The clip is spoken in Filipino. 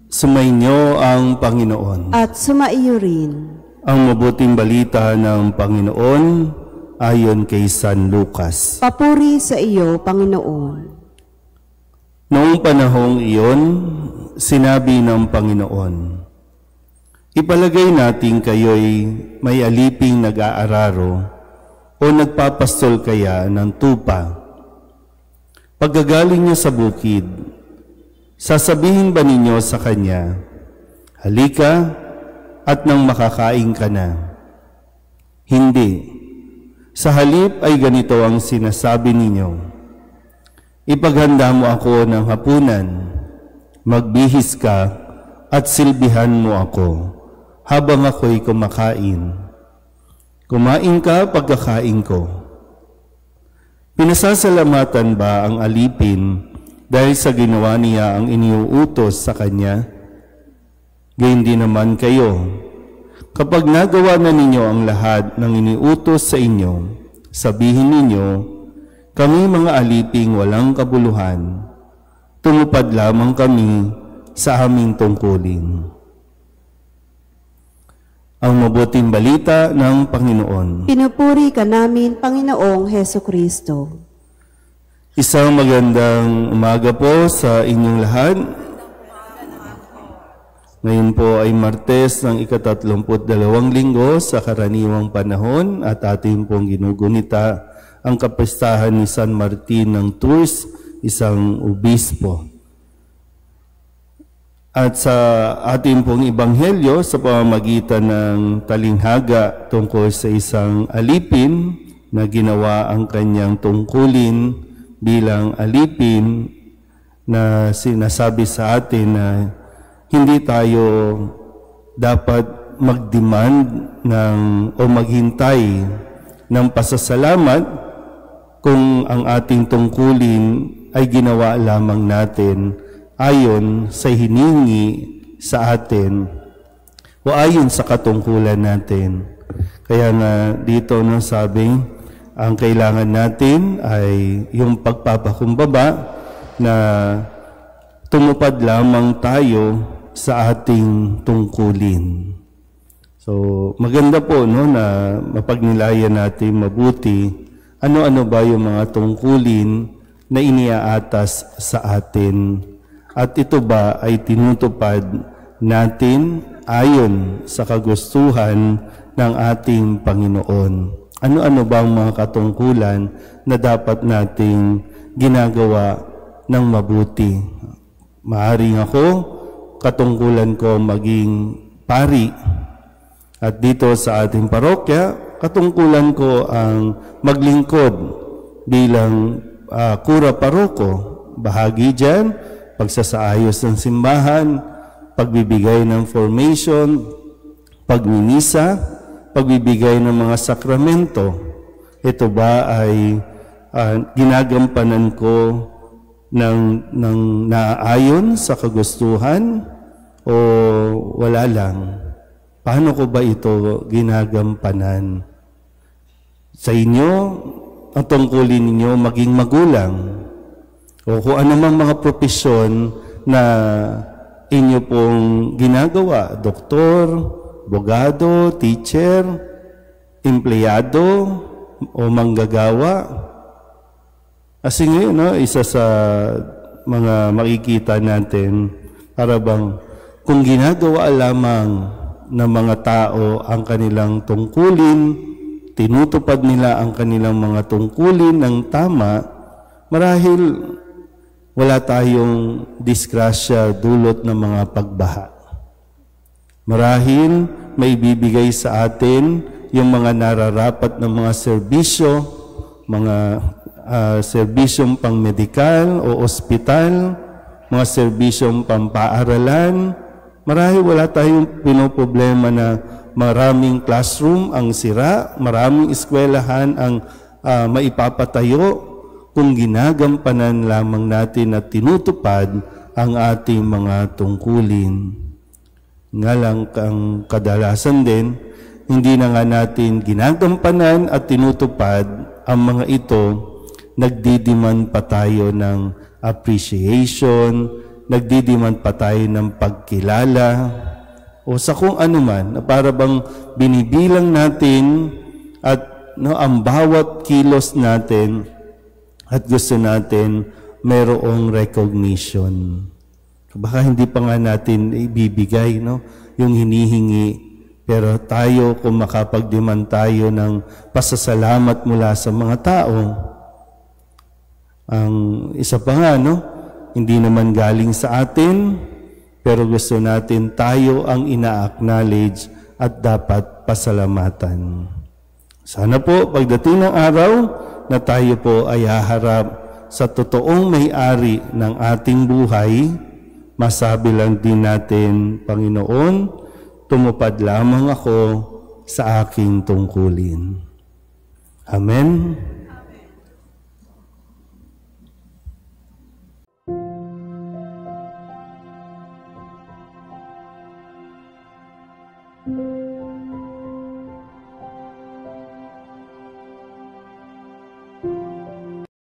Sumainyo ang Panginoon. At sumaiyo rin. Ang mabuting balita ng Panginoon ayon kay San Lucas. Papuri sa iyo, Panginoon. Noong panahong iyon, sinabi ng Panginoon, ipalagay natin kayo'y may aliping nag-aararo o nagpapastol kaya ng tupa. Pagkagaling niya sa bukid, sasabihin ba ninyo sa kanya, halika at nang makakain ka na? Hindi. Sa halip ay ganito ang sinasabi ninyo, ipaghanda mo ako ng hapunan, magbihis ka at silbihan mo ako habang ako'y kumakain. Kumain ka pagkakain ko. Pinasasalamatan ba ang alipin dahil sa ginawa niya ang iniuutos sa kanya? Gayon din naman kayo. Kapag nagawa na ninyo ang lahat ng iniutos sa inyo, sabihin ninyo, kami mga aliping walang kabuluhan, tumupad lamang kami sa aming tungkulin. Ang mabuting balita ng Panginoon. Pinupuri ka namin, Panginoong Hesukristo. Isang magandang umaga po sa inyong lahat. Ngayon po ay Martes ng ika-32 linggo sa karaniwang panahon at ating pong ginugunita ang kapistahan ni San Martin ng Tours, isang obispo. At sa ating pong ibanghelyo sa pamamagitan ng talinghaga tungkol sa isang alipin na ginawa ang kanyang tungkulin bilang alipin na sinasabi sa atin na hindi tayo dapat mag-demand o maghintay ng pasasalamat kung ang ating tungkulin ay ginawa lamang natin ayon sa hiningi sa atin o ayon sa katungkulan natin. Kaya nga dito sabi, ang kailangan natin ay yung pagpapakumbaba na tumupad lamang tayo sa ating tungkulin. So maganda po na mapagnilayan natin mabuti ano-ano ba yung mga tungkulin na iniaatas sa atin. At ito ba ay tinutupad natin ayon sa kagustuhan ng ating Panginoon? Ano-ano ba ang mga katungkulan na dapat nating ginagawa ng mabuti? Maaring ako, katungkulan ko maging pari. At dito sa ating parokya, katungkulan ko ang maglingkod bilang kura paroko. Bahagi dyan, pagsasaayos ng simbahan, pagbibigay ng formation, pagmimisa, pagbibigay ng mga sakramento. Ito ba ay ginagampanan ko ng naayon sa kagustuhan o wala lang? Paano ko ba ito ginagampanan? Sa inyo, ang tungkulin ninyo maging magulang o kung anumang mga propesyon na inyo pong ginagawa, doktor, abogado, teacher, empleyado o manggagawa. Kasi ngayon, isa sa mga makikita natin, para bang kung ginagawa lamang ng mga tao ang kanilang tungkulin, tinutupad nila ang kanilang mga tungkulin ng tama, marahil wala tayong disgrasya dulot ng mga pagbaha. Marahil may bibigay sa atin yung mga nararapat ng mga serbisyo, mga serbisyong pang-medikal o ospital, mga serbisyong pang-paaralan. Marahil wala tayong pinoproblema na maraming classroom ang sira, maraming eskwelahan ang maipapatayo kung ginagampanan lamang natin at tinutupad ang ating mga tungkulin. Nga lang ang kadalasan din, hindi na nga natin ginagampanan at tinutupad ang mga ito, nagdidiman pa tayo ng appreciation, nagdidiman pa tayo ng pagkilala o sa kung ano man na para bang binibilang natin at ang bawat kilos natin at gusto natin mayroong recognition. Baka hindi pa nga natin ibibigay yung hinihingi. Pero tayo, kung makapagdiman tayo ng pasasalamat mula sa mga tao, ang isa pa nga, hindi naman galing sa atin, pero gusto natin tayo ang ina-acknowledge at dapat pasalamatan. Sana po, pagdating ng araw na tayo po ay haharap sa totoong may-ari ng ating buhay, masabi lang din natin, Panginoon, tumupad lamang ako sa aking tungkulin. Amen. Amen.